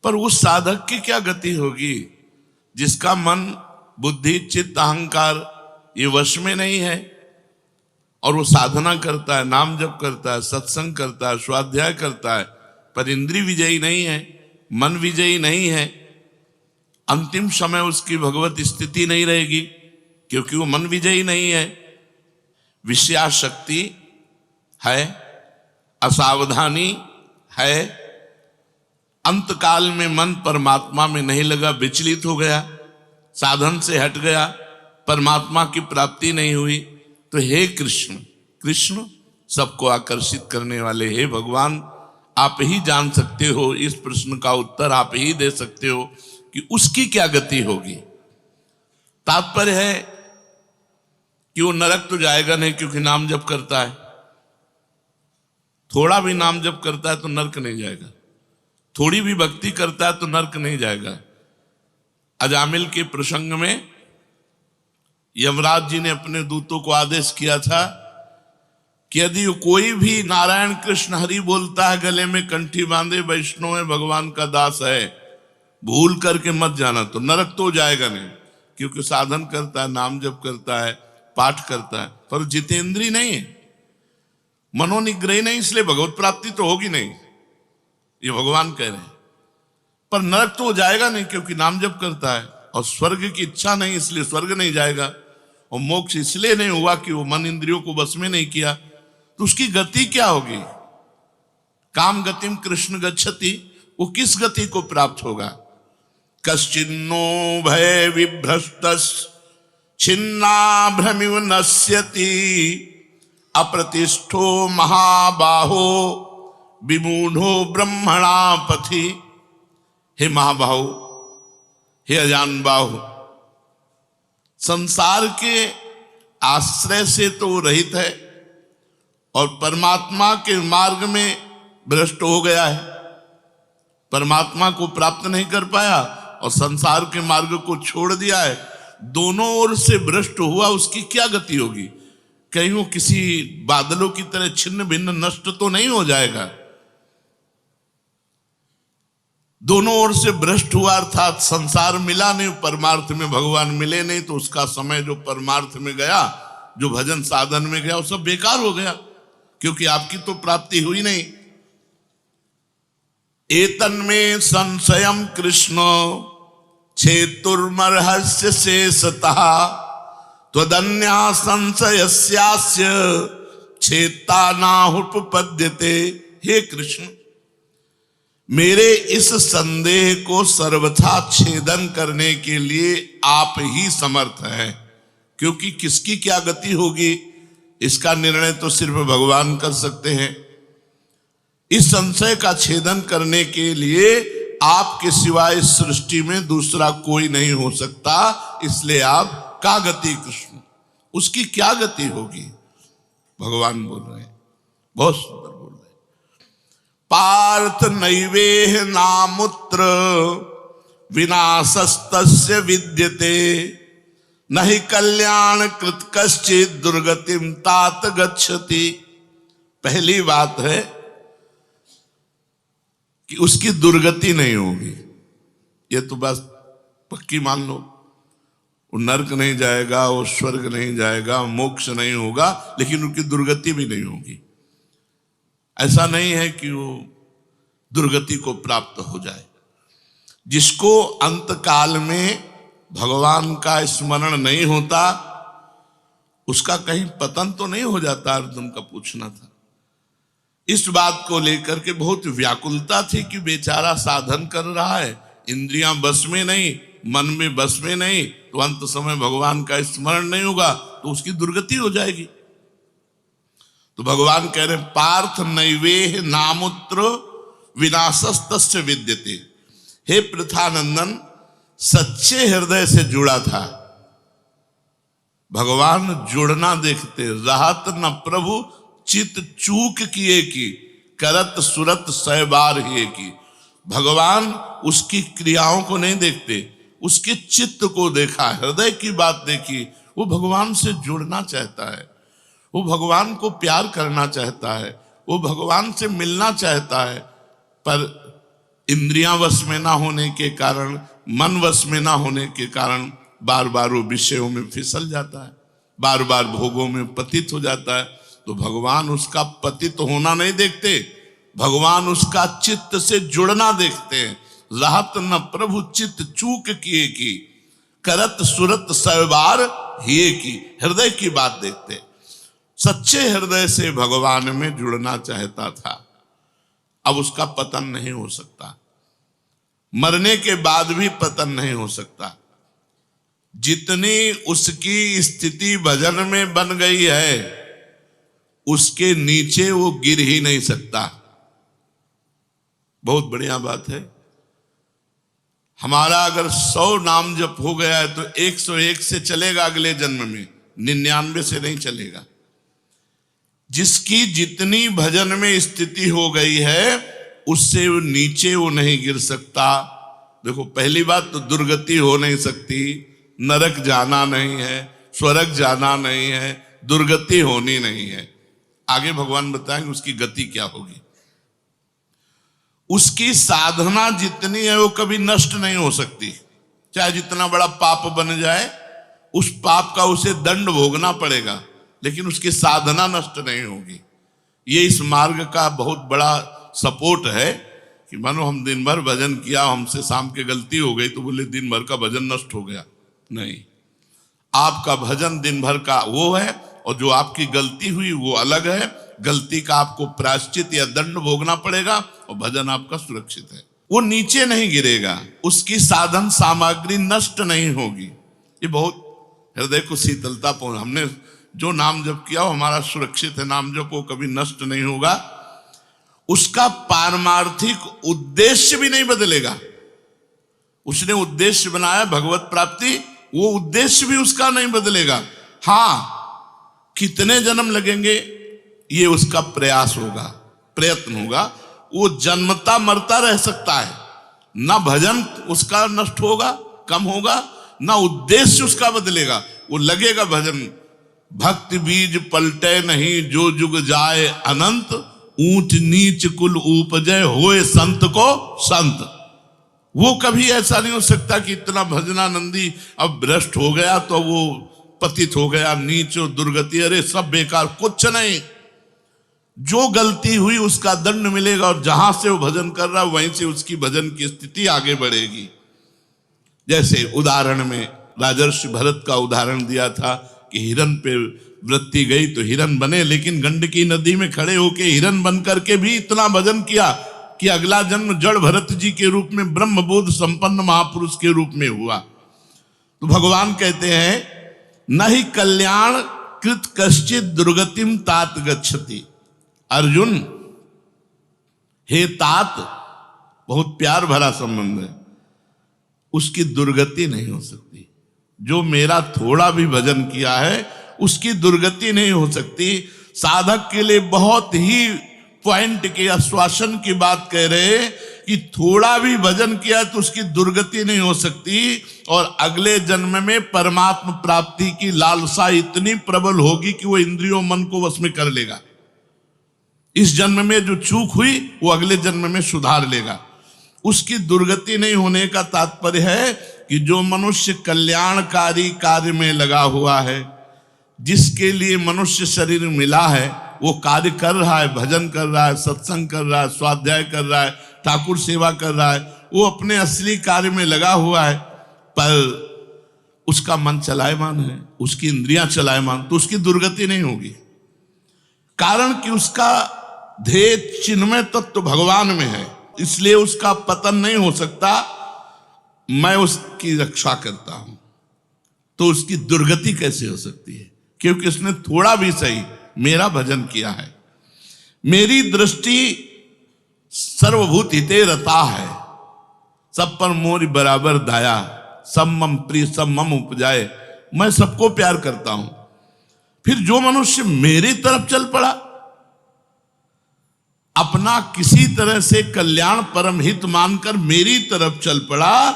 पर उस साधक की क्या गति होगी जिसका मन, बुद्धि, चित्त, अहंकार ये वश में नहीं है, और वो साधना करता है, नाम जप करता है, सत्संग करता है, स्वाध्याय करता है, पर इंद्रिय विजयी नहीं है, मन विजयी नहीं है। अंतिम समय उसकी भगवत स्थिति नहीं रहेगी, क्योंकि वो मन विजयी नहीं है, विषयाशक्ति है, असावधानी है, अंतकाल में मन परमात्मा में नहीं लगा, विचलित हो गया, साधन से हट गया, परमात्मा की प्राप्ति नहीं हुई। तो हे कृष्ण, कृष्ण सबको आकर्षित करने वाले, हे भगवान आप ही जान सकते हो, इस प्रश्न का उत्तर आप ही दे सकते हो कि उसकी क्या गति होगी। तात्पर्य है कि वो नरक तो जाएगा नहीं, क्योंकि नाम जप करता है, थोड़ा भी नाम जप करता है तो नरक नहीं जाएगा, थोड़ी भी भक्ति करता है तो नरक नहीं जाएगा। अजामिल के प्रसंग में यमराज जी ने अपने दूतों को आदेश किया था कि यदि कोई भी नारायण कृष्ण हरि बोलता है, गले में कंठी बांधे, वैष्णव है, भगवान का दास है, भूल करके मत जाना, तो नरक तो जाएगा नहीं, क्योंकि साधन करता है, नाम जप करता है, पाठ करता है, पर जितेंद्रीय नहीं है, मनोनिग्रही नहीं, इसलिए भगवत प्राप्ति तो होगी नहीं, ये भगवान कह रहे हैं। पर नरक तो जाएगा नहीं, क्योंकि नाम जप करता है, और स्वर्ग की इच्छा नहीं, इसलिए स्वर्ग नहीं जाएगा, और मोक्ष इसलिए नहीं हुआ कि वो मन इंद्रियों को बस में नहीं किया। तो उसकी गति क्या होगी? काम गतिम कृष्ण गच्छति, वो किस गति को प्राप्त होगा? कश्चिन्नो भय विभ्रष्टस् छिन्ना भ्रमिव नश्यति, अप्रतिष्ठो महाबाहो विमूढ़ो ब्रह्मणा पथि। हे महाबाहु, हे अजान बाहु, संसार के आश्रय से तो रहित है और परमात्मा के मार्ग में भ्रष्ट हो गया है, परमात्मा को प्राप्त नहीं कर पाया और संसार के मार्ग को छोड़ दिया है, दोनों ओर से भ्रष्ट हुआ, उसकी क्या गति होगी? कहीं वो किसी बादलों की तरह छिन्न भिन्न नष्ट तो नहीं हो जाएगा? दोनों ओर से भ्रष्ट हुआ, अर्थात संसार मिला नहीं, परमार्थ में भगवान मिले नहीं, तो उसका समय जो परमार्थ में गया, जो भजन साधन में गया, वो सब बेकार हो गया, क्योंकि आपकी तो प्राप्ति हुई नहीं। एतन्मे संशयम कृष्ण छेतुर्मर्हस्य शेषतः त्वदन्या संशयस्यास्य छेता नाहुपपद्यते। हे कृष्ण, मेरे इस संदेह को सर्वथा छेदन करने के लिए आप ही समर्थ हैं, क्योंकि किसकी क्या गति होगी इसका निर्णय तो सिर्फ भगवान कर सकते हैं। इस संशय का छेदन करने के लिए आपके सिवाय इस सृष्टि में दूसरा कोई नहीं हो सकता, इसलिए आप का गति कृष्ण, उसकी क्या गति होगी? भगवान बोल रहे हैं, बहुत सुंदर बोल रहे हैं। पार्थ नैवेह नामुत्र विनाशस्तस्य विद्यते, नहि कल्याण कृत कश्चित् दुर्गतिम तात गच्छति। पहली बात है कि उसकी दुर्गति नहीं होगी, ये तो बस पक्की मान लो। वो नरक नहीं जाएगा, वो स्वर्ग नहीं जाएगा, मोक्ष नहीं होगा, लेकिन उनकी दुर्गति भी नहीं होगी। ऐसा नहीं है कि वो दुर्गति को प्राप्त हो जाए। जिसको अंतकाल में भगवान का स्मरण नहीं होता, उसका कहीं पतन तो नहीं हो जाता? अर्जुन का पूछना था। इस बात को लेकर के बहुत व्याकुलता थी कि बेचारा साधन कर रहा है, इंद्रियां बस में नहीं, मन में बस में नहीं, तो अंत समय भगवान का स्मरण नहीं होगा तो उसकी दुर्गति हो जाएगी। तो भगवान कह रहे पार्थ नैवेह नामुत्र विनाशस्तस्य विद्यते। हे पृथानंदन, सच्चे हृदय से जुड़ा था, भगवान जुड़ना देखते, रहत न प्रभु चित चूक किए की, करत सुरत सह बार ही की। भगवान उसकी क्रियाओं को नहीं देखते, उसके चित्त को देखा, हृदय की बात देखी। वो भगवान से जुड़ना चाहता है, वो भगवान को प्यार करना चाहता है, वो भगवान से मिलना चाहता है, पर इंद्रियां वश में ना होने के कारण, मन वश में ना होने के कारण बार बार वो विषयों में फिसल जाता है, बार बार भोगों में पतित हो जाता है। तो भगवान उसका पतित होना नहीं देखते, भगवान उसका चित्त से जुड़ना देखते हैं। रहत न प्रभु चित्त चूक किए की, करत सुरत सवार हिए की। हृदय की बात देखते हैं। सच्चे हृदय से भगवान में जुड़ना चाहता था, अब उसका पतन नहीं हो सकता, मरने के बाद भी पतन नहीं हो सकता। जितनी उसकी स्थिति भजन में बन गई है, उसके नीचे वो गिर ही नहीं सकता। बहुत बढ़िया बात है। हमारा अगर 100 नाम जप हो गया है तो 101 से चलेगा, अगले जन्म में 99 से नहीं चलेगा। जिसकी जितनी भजन में स्थिति हो गई है, उससे वो नीचे वो नहीं गिर सकता। देखो, पहली बात तो दुर्गति हो नहीं सकती, नरक जाना नहीं है, स्वर्ग जाना नहीं है, दुर्गति होनी नहीं है। आगे भगवान बताएंगे उसकी गति क्या होगी। उसकी साधना जितनी है वो कभी नष्ट नहीं हो सकती। चाहे जितना बड़ा पाप बन जाए, उस पाप का उसे दंड भोगना पड़ेगा, लेकिन उसकी साधना नष्ट नहीं होगी। ये इस मार्ग का बहुत बड़ा सपोर्ट है कि मानो हम दिन भर भजन किया, हमसे शाम के गलती हो गई तो बोले दिन भर का भजन नष्ट हो गया। नहीं, आपका भजन दिन भर का वो है, और जो आपकी गलती हुई वो अलग है। गलती का आपको प्रायश्चित या दंड भोगना पड़ेगा, और भजन आपका सुरक्षित है। वो नीचे नहीं गिरेगा, उसकी साधन सामग्री नष्ट नहीं होगी। ये बहुत हृदय को शीतलता पहुंच। हमने जो नाम जप किया वो हमारा सुरक्षित है, नाम जप वो कभी नष्ट नहीं होगा। उसका पारमार्थिक उद्देश्य भी नहीं बदलेगा। उसने उद्देश्य बनाया भगवत प्राप्ति, वो उद्देश्य भी उसका नहीं बदलेगा। हाँ, कितने जन्म लगेंगे ये उसका प्रयास होगा, प्रयत्न होगा। वो जन्मता मरता रह सकता है, ना भजन उसका नष्ट होगा, कम होगा, ना उद्देश्य उसका बदलेगा। वो लगेगा भजन। भक्ति बीज पलटे नहीं, जो जुग जाए अनंत, ऊंच नीच कुल उपजय होए संत को संत। वो कभी ऐसा नहीं हो सकता कि इतना भजनानंदी अब भ्रष्ट हो गया तो वो पतित हो गया, नीच और दुर्गति, अरे सब बेकार, कुछ नहीं। जो गलती हुई उसका दंड मिलेगा, और जहां से वो भजन कर रहा है वहीं से उसकी भजन की स्थिति आगे बढ़ेगी। जैसे उदाहरण में राजर्षि भरत का उदाहरण दिया था कि हिरन पे वृत्ति गई तो हिरन बने, लेकिन गंडकी नदी में खड़े होके हिरन बन करके भी इतना भजन किया कि अगला जन्म जड़ भरत जी के रूप में ब्रह्मबोध संपन्न महापुरुष के रूप में हुआ। तो भगवान कहते हैं, नहीं कल्याण कृत कश्चित दुर्गतिम तात गच्छति। अर्जुन, हे तात, बहुत प्यार भरा संबंध है, उसकी दुर्गति नहीं हो सकती। जो मेरा थोड़ा भी भजन किया है उसकी दुर्गति नहीं हो सकती। साधक के लिए बहुत ही पॉइंट के आश्वासन की बात कह रहे कि थोड़ा भी भजन किया तो उसकी दुर्गति नहीं हो सकती, और अगले जन्म में परमात्मा प्राप्ति की लालसा इतनी प्रबल होगी कि वो इंद्रियों मन को वश में कर लेगा। इस जन्म में जो चूक हुई वो अगले जन्म में सुधार लेगा। उसकी दुर्गति नहीं होने का तात्पर्य है कि जो मनुष्य कल्याणकारी कार्य में लगा हुआ है, जिसके लिए मनुष्य शरीर मिला है, वो कार्य कर रहा है, भजन कर रहा है, सत्संग कर रहा है, स्वाध्याय कर रहा है, ठाकुर सेवा कर रहा है, वो अपने असली कार्य में लगा हुआ है, पर उसका मन चलायमान है, उसकी इंद्रियां चलायमान, तो उसकी दुर्गति नहीं होगी। कारण कि उसका ध्येय चिन्मय तत्व भगवान में है, इसलिए उसका पतन नहीं हो सकता। मैं उसकी रक्षा करता हूं, तो उसकी दुर्गति कैसे हो सकती है? क्योंकि उसने थोड़ा भी सही मेरा भजन किया है। मेरी दृष्टि सर्वभूत हिते रता है, सब पर मोरी बराबर दाया, सब मम प्रिय सब मम उपजाए। मैं सबको प्यार करता हूं। फिर जो मनुष्य मेरी तरफ चल पड़ा, अपना किसी तरह से कल्याण परम हित मानकर मेरी तरफ चल पड़ा,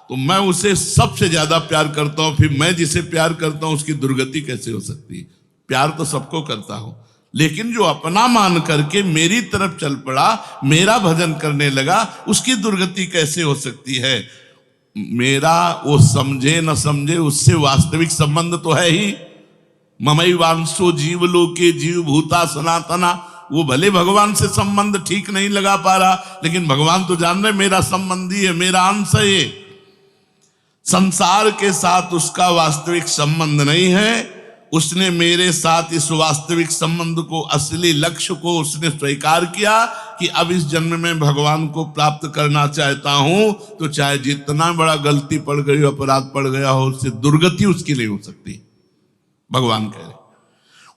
तो मैं उसे सबसे ज्यादा प्यार करता हूं। फिर मैं जिसे प्यार करता हूं उसकी दुर्गति कैसे हो सकती है? प्यार तो सबको करता हूं, लेकिन जो अपना मान करके मेरी तरफ चल पड़ा, मेरा भजन करने लगा, उसकी दुर्गति कैसे हो सकती है? मेरा वो समझे न समझे, उससे वास्तविक संबंध तो है ही। ममई वांसो जीव लोके जीव भूता सनातना। वो भले भगवान से संबंध ठीक नहीं लगा पा रहा, लेकिन भगवान तो जान रहे मेरा संबंधी है, मेरा अंश है। ये संसार के साथ उसका वास्तविक संबंध नहीं है। उसने मेरे साथ इस वास्तविक संबंध को, असली लक्ष्य को उसने स्वीकार किया कि अब इस जन्म में भगवान को प्राप्त करना चाहता हूं, तो चाहे जितना बड़ा गलती पड़ गई हो, अपराध पड़ गया हो, उससे दुर्गति उसकी नहीं हो सकती। भगवान कह रहे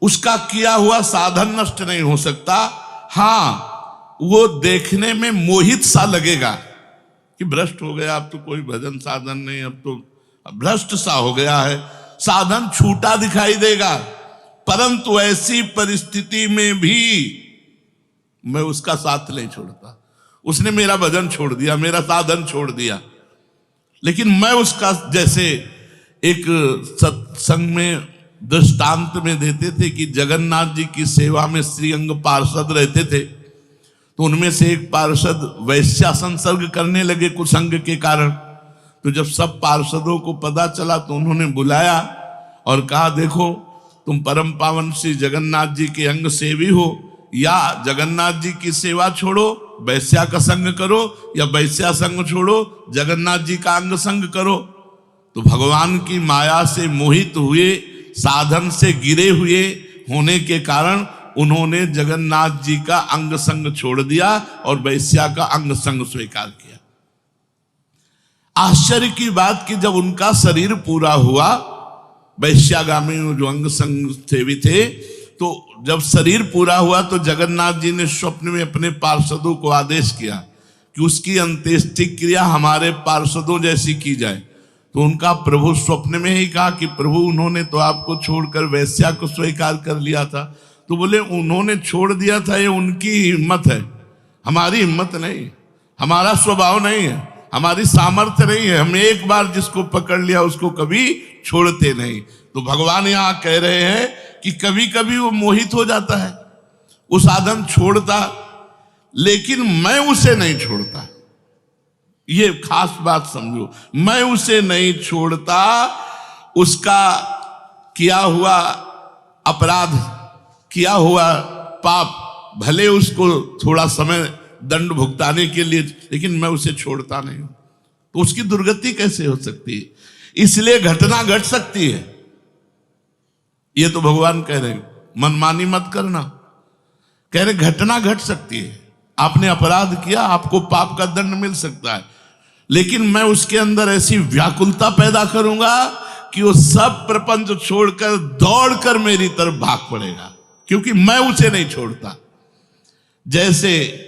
उसका किया हुआ साधन नष्ट नहीं हो सकता। हाँ, वो देखने में मोहित सा लगेगा कि भ्रष्ट हो गया, अब तो कोई भजन साधन नहीं, अब तो भ्रष्ट सा हो गया है, साधन छूटा दिखाई देगा। परंतु ऐसी परिस्थिति में भी मैं उसका साथ नहीं छोड़ता। उसने मेरा भजन छोड़ दिया, मेरा साधन छोड़ दिया, लेकिन मैं उसका, जैसे एक सत्संग में दृष्टांत में देते थे कि जगन्नाथ जी की सेवा में श्रीअंग पार्षद रहते थे, तो उनमें से एक पार्षद वैश्या संसर्ग करने लगे कुसंग के कारण। तो जब सब पार्षदों को पता चला तो उन्होंने बुलाया और कहा, देखो तुम परम पावन श्री जगन्नाथ जी के अंग सेवी हो, या जगन्नाथ जी की सेवा छोड़ो वैश्या का संग करो, या वैश्या संग छोड़ो जगन्नाथ जी का अंग संग करो। तो भगवान की माया से मोहित हुए, साधन से गिरे हुए होने के कारण उन्होंने जगन्नाथ जी का अंग संग छोड़ दिया और वैश्या का अंग संग स्वीकार किया। आश्चर्य की बात कि जब उनका शरीर पूरा हुआ, वैश्यागामी जो अंग संग सेवी थे, तो जब शरीर पूरा हुआ तो जगन्नाथ जी ने स्वप्न में अपने पार्षदों को आदेश किया कि उसकी अंत्येष्टि क्रिया हमारे पार्षदों जैसी की जाए। तो उनका प्रभु स्वप्न में ही कहा कि प्रभु उन्होंने तो आपको छोड़कर वैश्या को स्वीकार कर लिया था। तो बोले उन्होंने छोड़ दिया था, ये उनकी हिम्मत है, हमारी हिम्मत नहीं, हमारा स्वभाव नहीं है, हमारी सामर्थ्य नहीं है। हम एक बार जिसको पकड़ लिया उसको कभी छोड़ते नहीं। तो भगवान यहां कह रहे हैं कि कभी कभी वो मोहित हो जाता है, वो साधन छोड़ता, लेकिन मैं उसे नहीं छोड़ता। ये खास बात समझो, मैं उसे नहीं छोड़ता। उसका किया हुआ अपराध, किया हुआ पाप, भले उसको थोड़ा समय दंड भुगताने के लिए, लेकिन मैं उसे छोड़ता नहीं हूं। तो उसकी दुर्गति कैसे हो सकती है? इसलिए घटना घट सकती है। ये तो भगवान कह रहे हैं मनमानी मत करना, कह रहे घटना घट सकती है। आपने अपराध किया, आपको पाप का दंड मिल सकता है, लेकिन मैं उसके अंदर ऐसी व्याकुलता पैदा करूंगा कि वो सब प्रपंच छोड़कर दौड़कर मेरी तरफ भाग पड़ेगा, क्योंकि मैं उसे नहीं छोड़ता। जैसे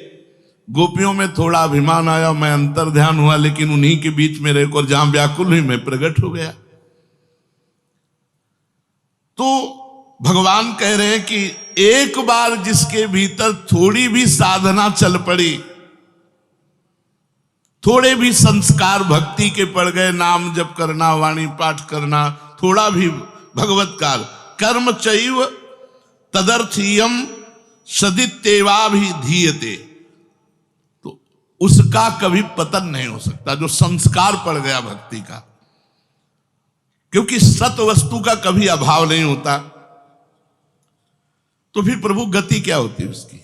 गोपियों में थोड़ा अभिमान आया, मैं अंतर ध्यान हुआ, लेकिन उन्हीं के बीच में रहकर जहां व्याकुल हुई मैं प्रकट हो गया। तो भगवान कह रहे हैं कि एक बार जिसके भीतर थोड़ी भी साधना चल पड़ी, थोड़े भी संस्कार भक्ति के पड़ गए, नाम जप करना, वाणी पाठ करना, थोड़ा भी भगवत्कार, कर्म चैव तदर्थीयम सदित्येवाभिधीयते, तो उसका कभी पतन नहीं हो सकता जो संस्कार पड़ गया भक्ति का, क्योंकि सत वस्तु का कभी अभाव नहीं होता। तो फिर प्रभु गति क्या होती है उसकी?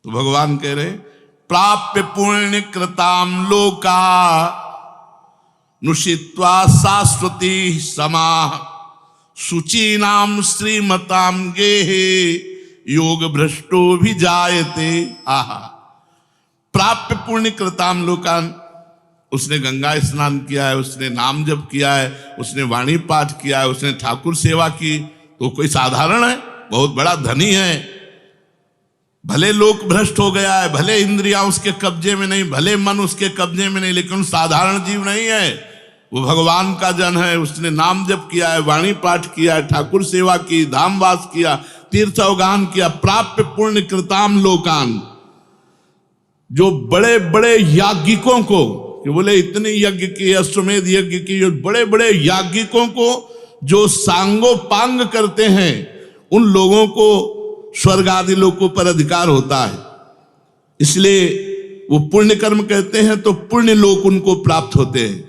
तो भगवान कह रहे प्राप्य पुण्य कृताम लोका नुषित्वा शाश्वती समाह शुचीनाम श्रीमताम गेहे योग भ्रष्टो भी जायते। आहा, प्राप्य पुण्य कृताम लोकान, उसने गंगा स्नान किया है, उसने नाम जप किया है, उसने वाणी पाठ किया है, उसने ठाकुर सेवा की, तो कोई साधारण है? बहुत बड़ा धनी है। भले लोक भ्रष्ट हो गया है, भले इंद्रियां उसके कब्जे में नहीं, भले मन उसके कब्जे में नहीं, लेकिन साधारण जीव नहीं है, वो भगवान का जन है। उसने नाम जप किया है, वाणी पाठ किया है, ठाकुर सेवा की, धामवास किया, तीर्थ अवगान किया। प्राप्य पुण्य कृताम लोकान, जो बड़े बड़े याज्ञिकों को, कि बोले इतने यज्ञ किए, अश्वमेध यज्ञ की, जो बड़े बड़े याज्ञिकों को जो सांगो पांग करते हैं, उन लोगों को स्वर्ग आदि लोकों पर अधिकार होता है। इसलिए वो पुण्य कर्म कहते हैं तो पुण्य लोक उनको प्राप्त होते हैं।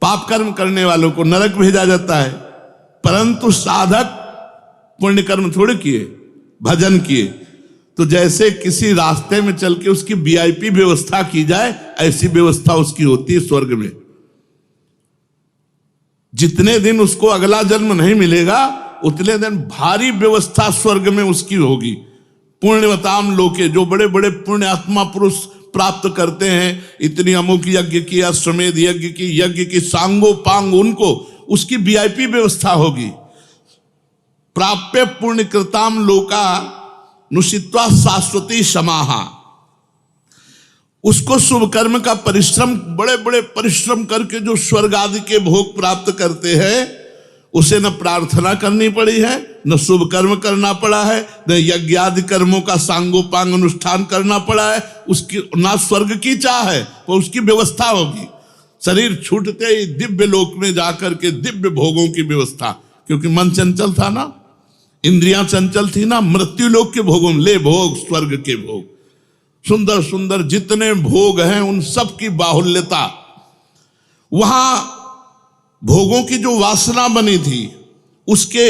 पाप कर्म करने वालों को नरक भेजा जाता है। परंतु साधक पुण्य कर्म थोड़े किए, भजन किए, तो जैसे किसी रास्ते में चल के उसकी वीआईपी व्यवस्था की जाए, ऐसी व्यवस्था उसकी होती है स्वर्ग में। जितने दिन उसको अगला जन्म नहीं मिलेगा उतने दिन भारी व्यवस्था स्वर्ग में उसकी होगी। पुण्यवताम लोके, जो बड़े बड़े पुण्य आत्मा पुरुष प्राप्त करते हैं, इतनी अमुक यज्ञ की, अश्वमेध यज्ञ की सांगो पांग, उनको उसकी वीआईपी व्यवस्था होगी। प्राप्य पुण्य कृताम लोका नुषित्वा शाश्वती समाहा, उसको शुभ कर्म का परिश्रम, बड़े बड़े परिश्रम करके जो स्वर्ग आदि के भोग प्राप्त करते हैं, उसे न प्रार्थना करनी पड़ी है, न शुभ कर्म करना पड़ा है, न यज्ञ आदि कर्मों का सांगोपांग अनुष्ठान करना पड़ा है, उसकी ना स्वर्ग की चाह है, तो उसकी व्यवस्था होगी। शरीर छूटते ही दिव्य लोक में जाकर के दिव्य भोगों की व्यवस्था, क्योंकि मन चंचल था ना, इंद्रियां चंचल थी ना, मृत्यु लोक के भोगों में ले भोग, स्वर्ग के भोग, सुंदर सुंदर जितने भोग हैं उन सब की बाहुल्यता। वहां भोगों की जो वासना बनी थी उसके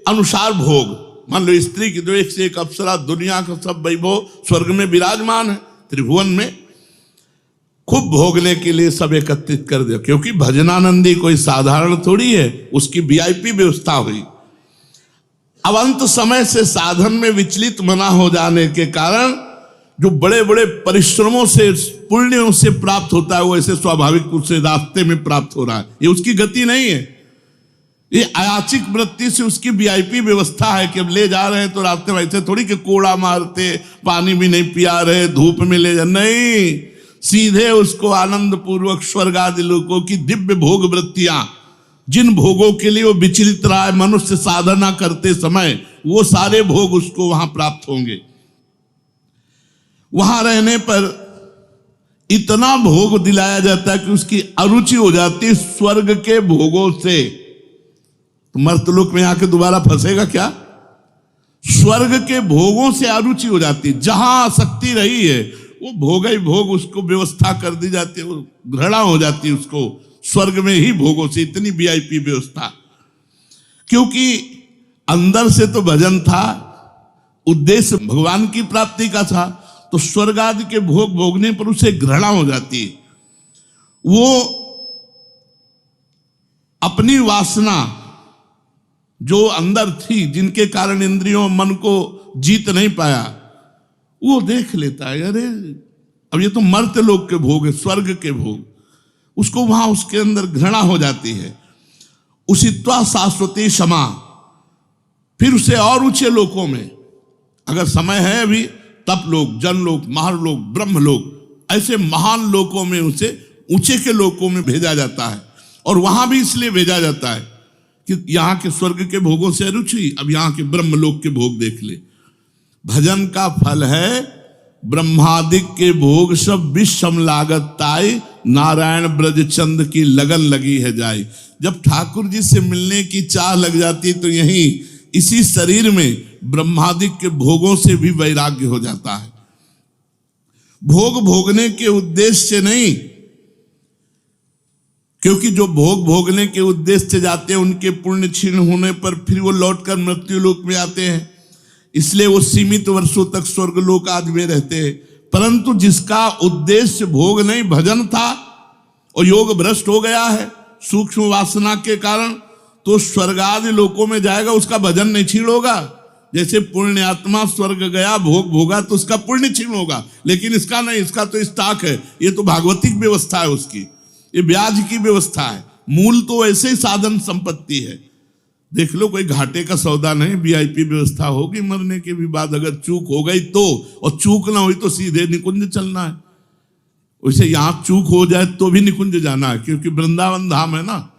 अनुसार भोग, मान लो स्त्री की तो एक से एक अप्सरा, दुनिया का सब वैभव स्वर्ग में विराजमान है, त्रिभुवन में खूब भोगने के लिए सब एकत्रित कर दिया। क्योंकि भजनानंदी कोई साधारण थोड़ी है, उसकी वीआईपी व्यवस्था हुई। अब अंत समय से साधन में विचलित मना हो जाने के कारण जो बड़े बड़े परिश्रमों से, पुण्यों से प्राप्त होता है, वो ऐसे स्वाभाविक रूप से रास्ते में प्राप्त हो रहा है। ये उसकी गति नहीं है, ये अयाचिक वृत्ति से उसकी वीआईपी व्यवस्था है कि अब ले जा रहे हैं तो रास्ते में ऐसे थोड़ी कि कोड़ा मारते, पानी भी नहीं पिया रहे, धूप में ले जा, नहीं, सीधे उसको आनंद पूर्वक स्वर्ग आदि लोकों की दिव्य भोग वृत्तियां, जिन भोगों के लिए वो विचलित रहा है मनुष्य साधना करते समय, वो सारे भोग उसको वहां प्राप्त होंगे। वहां रहने पर इतना भोग दिलाया जाता है कि उसकी अरुचि हो जाती है स्वर्ग के भोगों से। तो मर्तलोक में आके दोबारा फंसेगा क्या? स्वर्ग के भोगों से अरुचि हो जाती है, जहां आसक्ति रही है वो भोग ही भोग उसको व्यवस्था कर दी जाती है, वो घृणा हो जाती है उसको स्वर्ग में ही भोगों से, इतनी वीआईपी व्यवस्था। क्योंकि अंदर से तो भजन था, उद्देश्य भगवान की प्राप्ति का था, तो स्वर्ग आदि के भोग भोगने पर उसे घृणा हो जाती है। वो अपनी वासना जो अंदर थी, जिनके कारण इंद्रियों मन को जीत नहीं पाया, वो देख लेता है, अरे अब ये तो मर्त्य लोक के भोग है, स्वर्ग के भोग, उसको वहां उसके अंदर घृणा हो जाती है। उसित्वा शाश्वती क्षमा, फिर उसे और ऊंचे लोकों में, अगर समय है अभी, तप लोक, जन लोक, महालोक, ब्रह्म लोक, ऐसे महान लोकों में उसे ऊंचे के लोकों में भेजा जाता है। और वहां भी इसलिए भेजा जाता है कि यहाँ के स्वर्ग के भोगों से रुचि, अब यहाँ के ब्रह्म लोक के भोग देख ले। भजन का फल है ब्रह्मादिक के भोग सब विषम लागत ताई, नारायण ब्रज चंद की लगन लगी है जाई। जब ठाकुर जी से मिलने की चाह लग जाती तो यहीं इसी शरीर में ब्रह्मादिक के भोगों से भी वैराग्य हो जाता है। भोग भोगने के उद्देश्य से नहीं, क्योंकि जो भोग भोगने के उद्देश्य से जाते हैं उनके पुण्य क्षीण होने पर फिर वो लौटकर मृत्यु लोक में आते हैं, इसलिए वो सीमित वर्षों तक स्वर्ग लोक आदि में रहते हैं। परंतु जिसका उद्देश्य भोग नहीं भजन था और योग भ्रष्ट हो गया है सूक्ष्म वासना के कारण, तो स्वर्ग आदि लोकों में जाएगा, उसका भजन नहीं छीण होगा। जैसे पुण्य आत्मा स्वर्ग गया, भोग भोगा, तो उसका पुण्य छीण होगा, लेकिन इसका नहीं, इसका तो स्टॉक है, ये तो भागवतिक व्यवस्था है उसकी, ये ब्याज की व्यवस्था है। मूल तो ऐसे ही साधन संपत्ति है। देख लो, कोई घाटे का सौदा नहीं, वीआईपी व्यवस्था होगी मरने के भी बाद, अगर चूक हो गई तो, और चूक ना हुई तो सीधे निकुंज चलना है। वैसे यहां चूक हो जाए तो भी निकुंज जाना है, क्योंकि वृंदावन धाम है ना।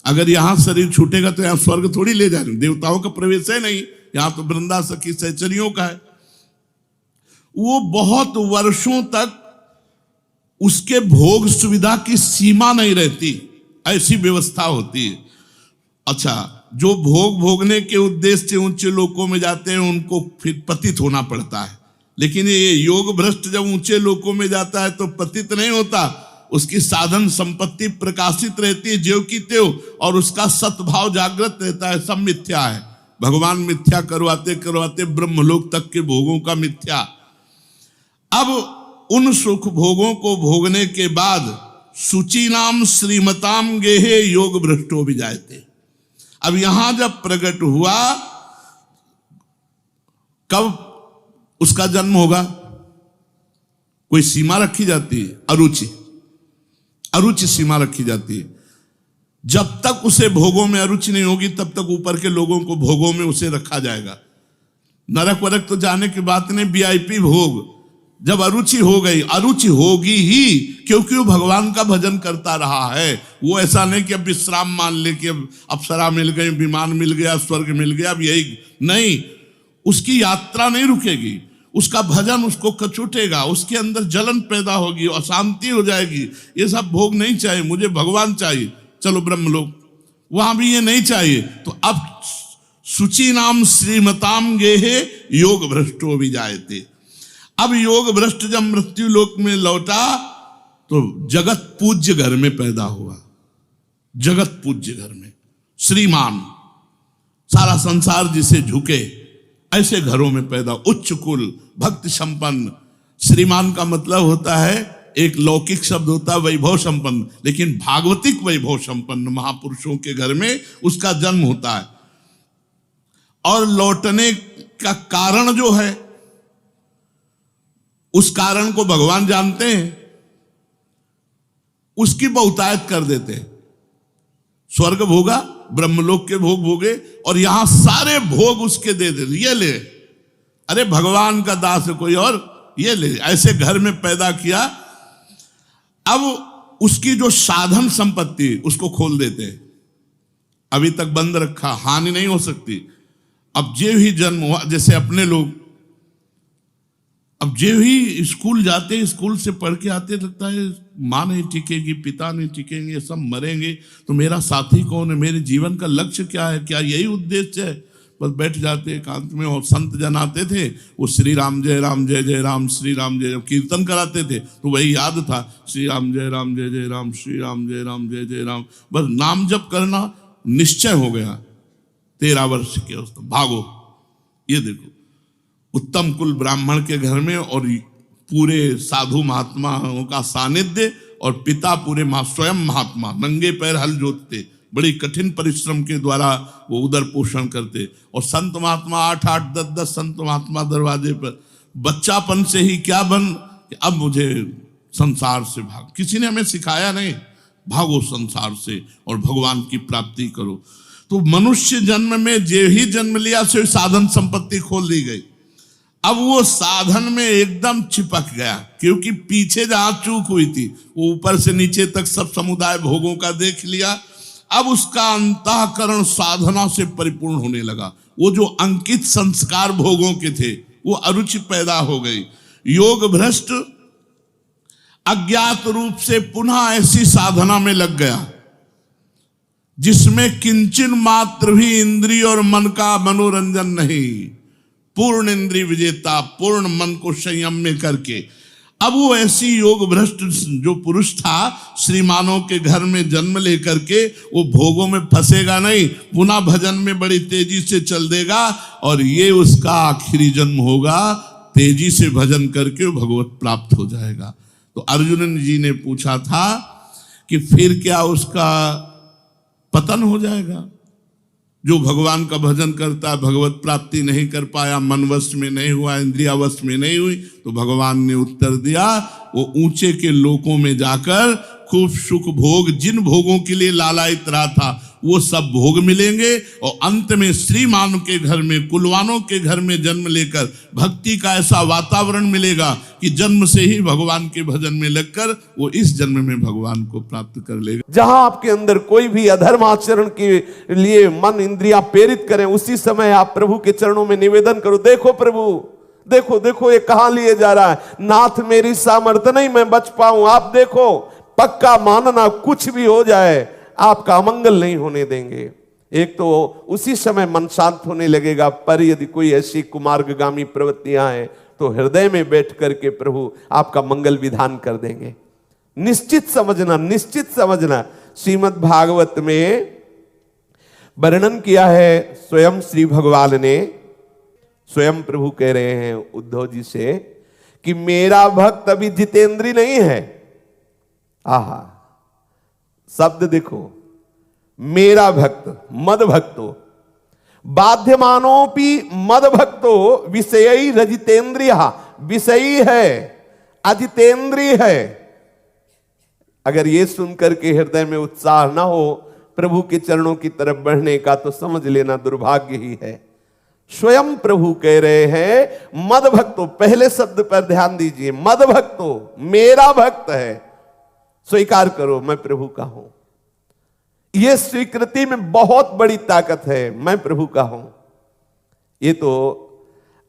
अगर यहां शरीर छूटेगा तो यहां स्वर्ग थोड़ी ले जाए, देवताओं का प्रवेश है नहीं, यहां तो वृंदा सखी सहचरियों का है। वो बहुत वर्षों तक उसके भोग सुविधा की सीमा नहीं रहती, ऐसी व्यवस्था होती है। अच्छा, जो भोग भोगने के उद्देश्य से ऊंचे लोकों में जाते हैं उनको फिर पतित होना पड़ता है, लेकिन ये योग भ्रष्ट जब ऊंचे लोकों में जाता है तो पतित नहीं होता, उसकी साधन संपत्ति प्रकाशित रहती है ज्यों की त्यों, और उसका सद्भाव जागृत रहता है। सब मिथ्या है, भगवान मिथ्या करवाते करवाते ब्रह्मलोक तक के भोगों का मिथ्या। अब उन सुख भोगों को भोगने के बाद शुचीनाम श्रीमताम गेहे योग भ्रष्टो भी जाते। अब यहां जब प्रकट हुआ, कब उसका जन्म होगा? कोई सीमा रखी जाती है? अरुचि सीमा रखी जाती है। जब तक उसे भोगों में अरुचि नहीं होगी तब तक ऊपर के लोगों को भोगों में उसे रखा जाएगा। नरक वरक तो जाने की बात नहीं, वीआईपी भोग। जब अरुचि हो गई, अरुचि होगी ही, क्योंकि वो भगवान का भजन करता रहा है। वो ऐसा नहीं कि अब विश्राम मान ले कि अब अप्सरा मिल गई, विमान मिल गया, स्वर्ग मिल गया, अब यही नहीं। उसकी यात्रा नहीं रुकेगी, उसका भजन उसको कचूटेगा, उसके अंदर जलन पैदा होगी, अशांति हो जाएगी। ये सब भोग नहीं चाहिए, मुझे भगवान चाहिए, चलो ब्रह्मलोक। वहां भी ये नहीं चाहिए। तो अब शुचि नाम श्रीमताम गेहे योग भ्रष्टो भी जायते। अब योग भ्रष्ट जब मृत्यु लोक में लौटा तो जगत पूज्य घर में पैदा हुआ। जगत पूज्य घर में श्रीमान, सारा संसार जिसे झुके, ऐसे घरों में पैदा, उच्च कुल, भक्ति संपन्न। श्रीमान का मतलब होता है, एक लौकिक शब्द होता है वैभव संपन्न, लेकिन भागवतिक वैभव संपन्न महापुरुषों के घर में उसका जन्म होता है। और लौटने का कारण जो है, उस कारण को भगवान जानते हैं, उसकी बहुतायत कर देते हैं। स्वर्ग भोगा, ब्रह्मलोक के भोग भोगे, और यहां सारे भोग उसके दे दे, ये ले, अरे भगवान का दास है कोई और, ये ले। ऐसे घर में पैदा किया। अब उसकी जो साधन संपत्ति उसको खोल देते हैं। अभी तक बंद रखा, हानि नहीं हो सकती। अब जे ही जन्म हुआ, जैसे अपने लोग अब जे ही स्कूल जाते, स्कूल से पढ़ के आते, लगता है माँ नहीं टिकेगी, पिता नहीं टिकेंगे, सब मरेंगे, तो मेरा साथी कौन है, मेरे जीवन का लक्ष्य क्या है, क्या यही उद्देश्य है? बस बैठ जाते एकांत में। और संत जन आते थे, वो श्री राम जय राम जय जय राम, श्री राम जय, कीर्तन कराते थे तो वही याद था, श्री राम जय राम जय जय राम, श्री राम जय राम जय जय राम। बस नाम जप करना निश्चय हो गया। 13 वर्ष के अवस्था, भागो। ये देखो, उत्तम कुल ब्राह्मण के घर में, और पूरे साधु महात्माओं का सानिध्य, और पिता पूरे स्वयं महात्मा, नंगे पैर हल जोतते, बड़ी कठिन परिश्रम के द्वारा वो उदर पोषण करते। और संत महात्मा 8-8, 10-10 संत महात्मा दरवाजे पर। बच्चापन से ही क्या बन, कि अब मुझे संसार से भाग। किसी ने हमें सिखाया नहीं, भागो संसार से और भगवान की प्राप्ति करो। तो मनुष्य जन्म में जे ही जन्म लिया से साधन संपत्ति खोल दी गई। अब वो साधन में एकदम चिपक गया, क्योंकि पीछे जहां चूक हुई थी वो ऊपर से नीचे तक सब समुदाय भोगों का देख लिया। अब उसका अंतःकरण साधना से परिपूर्ण होने लगा। वो जो अंकित संस्कार भोगों के थे वो अरुचि पैदा हो गई। योग भ्रष्ट अज्ञात रूप से पुनः ऐसी साधना में लग गया जिसमें किंचन मात्र भी इंद्रिय और मन का मनोरंजन नहीं। पूर्ण इंद्रिय विजेता, पूर्ण मन को संयम में करके। अब वो ऐसी योग भ्रष्ट जो पुरुष था, श्रीमानों के घर में जन्म लेकर के वो भोगों में फंसेगा नहीं, पुनः भजन में बड़ी तेजी से चल देगा, और ये उसका आखिरी जन्म होगा। तेजी से भजन करके वो भगवत प्राप्त हो जाएगा। तो अर्जुन जी ने पूछा था कि फिर क्या उसका पतन हो जाएगा? जो भगवान का भजन करता, भगवत प्राप्ति नहीं कर पाया, मन वश में नहीं हुआ, इंद्रिया वश में नहीं हुई, तो भगवान ने उत्तर दिया, वो ऊंचे के लोकों में जाकर खूब सुख भोग, जिन भोगों के लिए लालायित रहा था वो सब भोग मिलेंगे, और अंत में श्रीमान के घर में, कुलवानों के घर में जन्म लेकर भक्ति का ऐसा वातावरण मिलेगा कि जन्म से ही भगवान के भजन में लगकर वो इस जन्म में भगवान को प्राप्त कर लेगा। जहां आपके अंदर कोई भी अधर्म आचरण के लिए मन इंद्रिया प्रेरित करें, उसी समय आप प्रभु के चरणों में निवेदन करो, देखो प्रभु, देखो देखो ये कहां लिए जा रहा है, नाथ मेरी सामर्थ्य नहीं मैं बच पाऊं, आप देखो, पक्का मानना कुछ भी हो जाए आपका अमंगल नहीं होने देंगे। एक तो उसी समय मन शांत होने लगेगा, पर यदि कोई ऐसी कुमार्गगामी प्रवृत्तियां हैं तो हृदय में बैठ करके प्रभु आपका मंगल विधान कर देंगे। निश्चित समझना, निश्चित समझना। श्रीमद् भागवत में वर्णन किया है स्वयं श्री भगवान ने, स्वयं प्रभु कह रहे हैं उद्धव जी से कि मेरा भक्त अभी जितेंद्री नहीं है। आहा, शब्द देखो, मेरा भक्त, मद भक्तो बाध्यमानोपि मद भक्तो विषयी रजितेंद्रिय, विषयी है, अजितेंद्रिय है। अगर ये सुनकर के हृदय में उत्साह ना हो प्रभु के चरणों की तरफ बढ़ने का, तो समझ लेना दुर्भाग्य ही है। स्वयं प्रभु कह रहे हैं मद भक्तो, पहले शब्द पर ध्यान दीजिए, मद भक्तो, मेरा भक्त है, स्वीकार करो मैं प्रभु का हूं। यह स्वीकृति में बहुत बड़ी ताकत है, मैं प्रभु का हूं। ये तो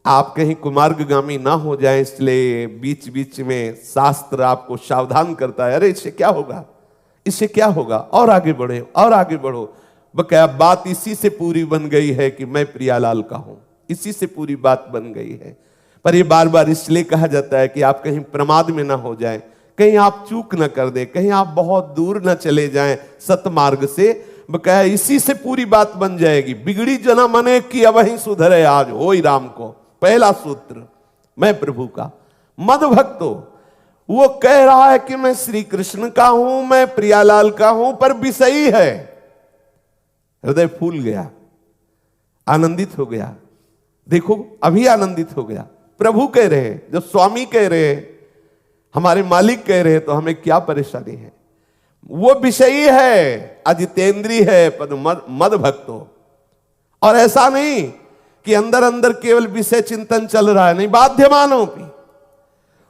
आप कहीं कुमार्गगामी ना हो जाए, इसलिए बीच बीच में शास्त्र आपको सावधान करता है, अरे इससे क्या होगा, इससे क्या होगा, और आगे बढ़े और आगे बढ़ो। बकाया बात इसी से पूरी बन गई है कि मैं प्रियालाल का हूं, इसी से पूरी बात बन गई है। पर यह बार बार इसलिए कहा जाता है कि आप कहीं प्रमाद में ना हो जाएं, कहीं आप चूक न कर दें, कहीं आप बहुत दूर न चले जाएं सतमार्ग से। बकाया इसी से पूरी बात बन जाएगी। बिगड़ी जना मने कि अब ही सुधरे आज हो ही राम को, पहला सूत्र मैं प्रभु का। मद भक्तो, वो कह रहा है कि मैं श्री कृष्ण का हूं, मैं प्रियालाल का हूं, पर विषयी है। हृदय फूल गया, आनंदित हो गया। देखो अभी आनंदित हो गया। प्रभु कह रहे हैं, जब स्वामी कह रहे हैं, हमारे मालिक कह रहे हैं, तो हमें क्या परेशानी है। वो विषयी है, अजितेंद्रिय है, पद मद भक्तो। और ऐसा नहीं कि अंदर अंदर केवल विषय चिंतन चल रहा है, नहीं, बाध्यमानों की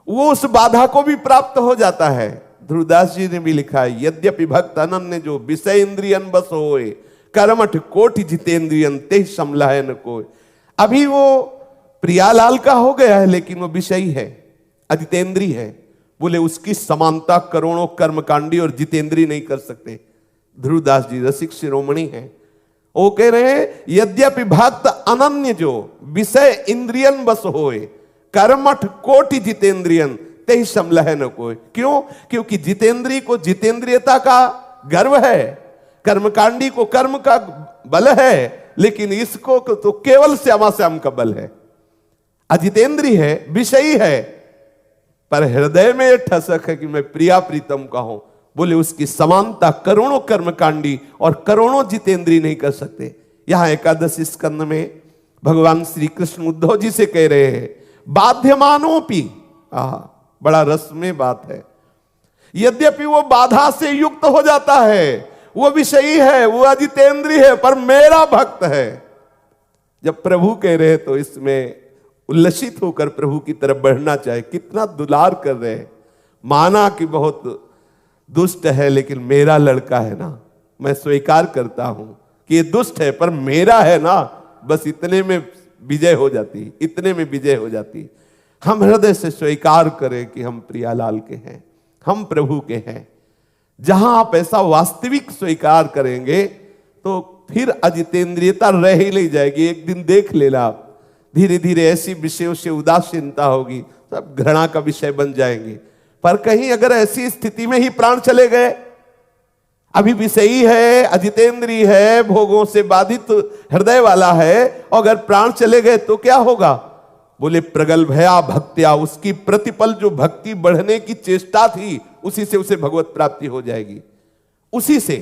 वो उस बाधा को भी प्राप्त हो जाता है। ध्रुवदास जी ने भी लिखा है, यद्यपि भक्त अनन्य जो विषय इंद्रियन बस होए, कर्मठ कोटि जितेंद्रियन ते समलाय न कोई। अभी वो प्रियालाल का हो गया है, लेकिन वो विषयी है, अजितेंद्रिय है। बोले उसकी समानता करोड़ों कर्मकांडी और जितेंद्रिय नहीं कर सकते। ध्रुवदास जी रसिक शिरोमणि हैं, वो कह रहे हैं यद्यपि भक्त अनन्य जो विषय इंद्रियन बस होए, कर्मठ कोटि जितेंद्रियन ते समलह न कोई। क्यों? क्योंकि जितेंद्रिय को जितेंद्रियता का गर्व है, कर्मकांडी को कर्म का बल है, लेकिन इसको तो केवल श्यामा श्याम का बल है। अजितेंद्रिय है, विषयी है, पर हृदय में ठसक है कि मैं प्रिया प्रीतम का हूं। बोले उसकी समानता करोड़ों कर्मकांडी और करोड़ों जितेंद्रिय नहीं कर सकते। यहां एकादश स्कंद में भगवान श्री कृष्ण उद्धव जी से कह रहे हैं, बाध्यमानोपि, बड़ा रस में बात है, यद्यपि वो बाधा से युक्त हो जाता है, वो विषयी है, वो अजितेंद्रिय है, पर मेरा भक्त है। जब प्रभु कह रहे तो इसमें उल्लसित होकर प्रभु की तरफ बढ़ना चाहिए। कितना दुलार कर रहे हैं, माना कि बहुत दुष्ट है, लेकिन मेरा लड़का है ना, मैं स्वीकार करता हूं कि ये दुष्ट है, पर मेरा है ना, बस इतने में विजय हो जाती, इतने में विजय हो जाती। हम हृदय से स्वीकार करें कि हम प्रियालाल के हैं, हम प्रभु के हैं। जहां आप ऐसा वास्तविक स्वीकार करेंगे तो फिर अजितेंद्रियता रह ही नहीं जाएगी। एक दिन देख लेना आप, धीरे धीरे ऐसी विषयों से उदासीनता होगी, सब घृणा का विषय बन जाएंगे। पर कहीं अगर ऐसी स्थिति में ही प्राण चले गए, अभी विषयी है, अजितेंद्रिय है, भोगों से बाधित हृदय वाला है, और अगर प्राण चले गए तो क्या होगा? बोले प्रगल्भया भक्त्या, उसकी प्रतिपल जो भक्ति बढ़ने की चेष्टा थी, उसी से उसे भगवत प्राप्ति हो जाएगी। उसी से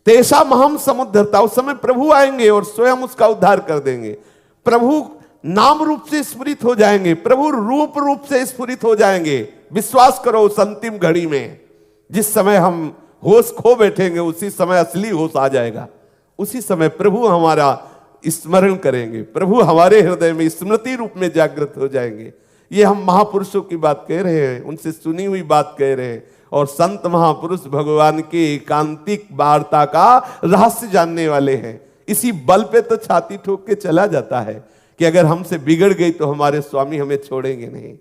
तेषा महम समुद्धरता, उस समय प्रभु आएंगे और स्वयं उसका उद्धार कर देंगे। प्रभु नाम रूप से स्फुरित हो जाएंगे, प्रभु रूप रूप से स्फुरित हो जाएंगे। विश्वास करो उस अंतिम घड़ी में, जिस समय हम होश खो बैठेंगे, उसी समय असली होश आ जाएगा। उसी समय प्रभु हमारा स्मरण करेंगे, प्रभु हमारे हृदय में स्मृति रूप में जागृत हो जाएंगे। ये हम महापुरुषों की बात कह रहे हैं, उनसे सुनी हुई बात कह रहे हैं। और संत महापुरुष भगवान के एकांतिक वार्ता का रहस्य जानने वाले हैं। इसी बल पे तो छाती ठोक के चला जाता है कि अगर हमसे बिगड़ गई तो हमारे स्वामी हमें छोड़ेंगे नहीं,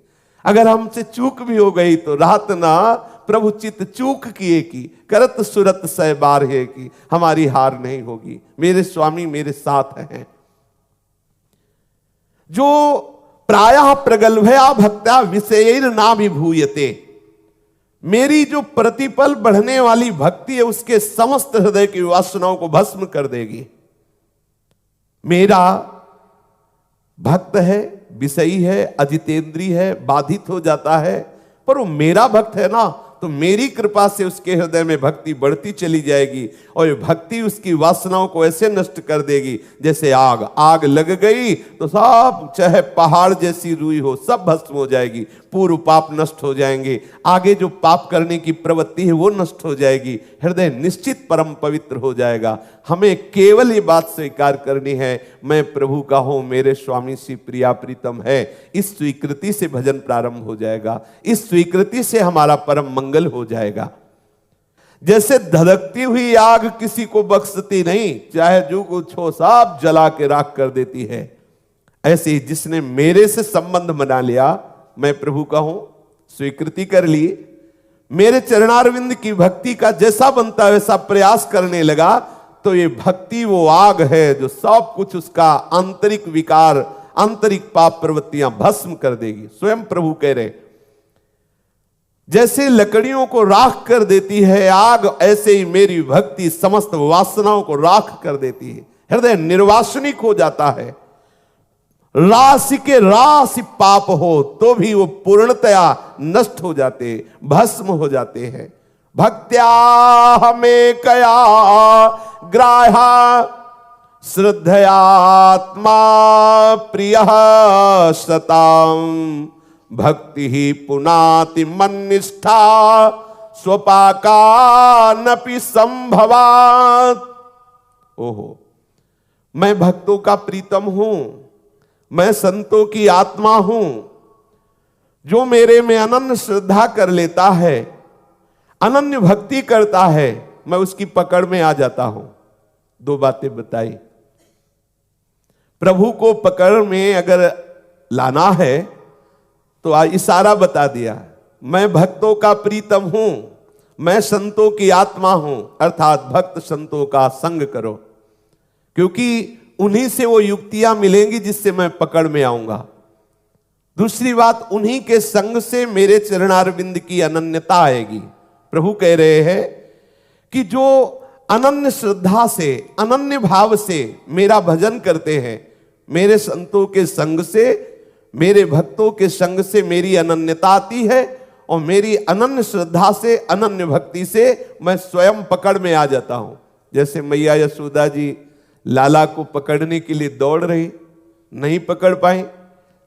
अगर हमसे चूक भी हो गई तो रात ना प्रभु चित चूक किए की करत सुरत सह बार है की, हमारी हार नहीं होगी, मेरे स्वामी मेरे साथ हैं। जो प्रायः प्रगल्भया भक्त्या विषयैर ना विभूयते, मेरी जो प्रतिपल बढ़ने वाली भक्ति है उसके समस्त हृदय की वासनाओं को भस्म कर देगी। मेरा भक्त है, विषयी है, अजितेंद्री है, बाधित हो जाता है, पर वो मेरा भक्त है ना, तो मेरी कृपा से उसके हृदय में भक्ति बढ़ती चली जाएगी और ये भक्ति उसकी वासनाओं को ऐसे नष्ट कर देगी जैसे आग लग गई तो सब, चाहे पहाड़ जैसी रुई हो, सब भस्म हो जाएगी, पूर्व पाप नष्ट हो जाएंगे, आगे जो पाप करने की प्रवृत्ति है वो नष्ट हो जाएगी, हृदय निश्चित परम पवित्र हो जाएगा। हमें केवल ये बात स्वीकार करनी है, मैं प्रभु का हूं, मेरे स्वामी श्री प्रिया प्रीतम है। इस स्वीकृति से भजन प्रारंभ हो जाएगा, इस स्वीकृति से हमारा परम मंगल हो जाएगा। जैसे धधकती हुई आग किसी को बख्शती नहीं, चाहे जो कुछ हो सब जला के राख कर देती है, ऐसे ही जिसने मेरे से संबंध बना लिया, मैं प्रभु का हूं, स्वीकृति कर ली, मेरे चरणारविंद की भक्ति का जैसा बनता है वैसा प्रयास करने लगा, तो ये भक्ति वो आग है जो सब कुछ उसका आंतरिक विकार, आंतरिक पाप प्रवृत्तियां भस्म कर देगी। स्वयं प्रभु कह रहे, जैसे लकड़ियों को राख कर देती है आग, ऐसे ही मेरी भक्ति समस्त वासनाओं को राख कर देती है। हृदय निर्वासनिक हो जाता है, राशि के राशि पाप हो तो भी वो पूर्णतया नष्ट हो जाते, भस्म हो जाते हैं। भक्त्या हमें कया ग्राह्या श्रद्धयात्मा प्रियः सताम, भक्ति ही पुनाति मन्निष्ठा स्वपाकानपि संभवात्। ओहो, मैं भक्तों का प्रीतम हूं, मैं संतों की आत्मा हूं। जो मेरे में अनन्य श्रद्धा कर लेता है, अनन्य भक्ति करता है, मैं उसकी पकड़ में आ जाता हूं। दो बातें बताई, प्रभु को पकड़ में अगर लाना है तो इशारा बता दिया, मैं भक्तों का प्रीतम हूं, मैं संतों की आत्मा हूं, अर्थात भक्त संतों का संग करो, क्योंकि उन्हीं से वो युक्तियां मिलेंगी जिससे मैं पकड़ में आऊंगा। दूसरी बात, उन्हीं के संग से मेरे चरणारविंद की अनन्यता आएगी। प्रभु कह रहे हैं कि जो अनन्य श्रद्धा से, अनन्य भाव से मेरा भजन करते हैं, मेरे संतों के संग से, मेरे भक्तों के संग से मेरी अनन्यता आती है, और मेरी अनन्य श्रद्धा से, अनन्य भक्ति से मैं स्वयं पकड़ में आ जाता हूं। जैसे मैया यशोदा जी लाला को पकड़ने के लिए दौड़ रही, नहीं पकड़ पाई।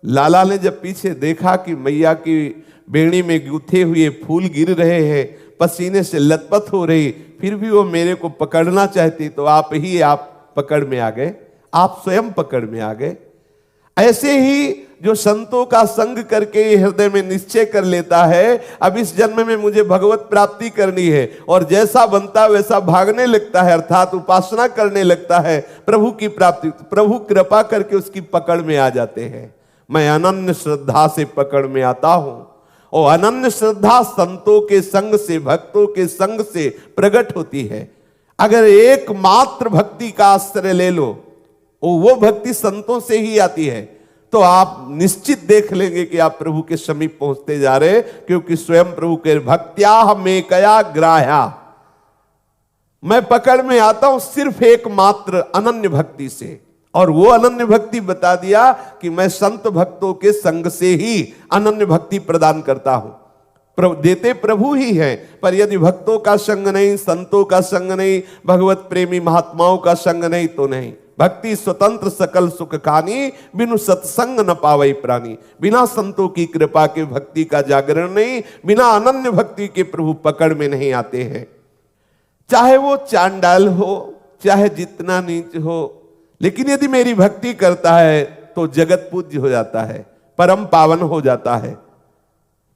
लाला ने जब पीछे देखा कि मैया की बेड़ी में गूथे हुए फूल गिर रहे हैं, पसीने से लथपथ हो रही, फिर भी वो मेरे को पकड़ना चाहती, तो आप पकड़ में आ गए, आप स्वयं पकड़ में आ गए। ऐसे ही जो संतों का संग करके हृदय में निश्चय कर लेता है, अब इस जन्म में मुझे भगवत प्राप्ति करनी है, और जैसा बनता वैसा भागने लगता है, अर्थात उपासना करने लगता है प्रभु की प्राप्ति, प्रभु कृपा करके उसकी पकड़ में आ जाते हैं। मैं अनन्य श्रद्धा से पकड़ में आता हूं, और अनन्य श्रद्धा संतों के संग से, भक्तों के संग से प्रकट होती है। अगर एकमात्र भक्ति का आश्रय ले लो, वो भक्ति संतों से ही आती है, तो आप निश्चित देख लेंगे कि आप प्रभु के समीप पहुंचते जा रहे, क्योंकि स्वयं प्रभु के भक्त्या हमें कया ग्राह्या, मैं पकड़ में आता हूं सिर्फ एकमात्र अनन्य भक्ति से। और वो अनन्य भक्ति बता दिया कि मैं संत भक्तों के संग से ही अनन्य भक्ति प्रदान करता हूं। देते प्रभु ही हैं, पर यदि भक्तों का संग नहीं, संतों का संग नहीं, भगवत प्रेमी महात्माओं का संग नहीं, तो नहीं। भक्ति स्वतंत्र सकल सुख खानी, बिनु सत्संग न पावई प्राणी। बिना संतों की कृपा के भक्ति का जागरण नहीं, बिना अनन्य भक्ति के प्रभु पकड़ में नहीं आते हैं। चाहे वो चांडाल हो, चाहे जितना नीच हो, लेकिन यदि मेरी भक्ति करता है तो जगत पूज्य हो जाता है, परम पावन हो जाता है।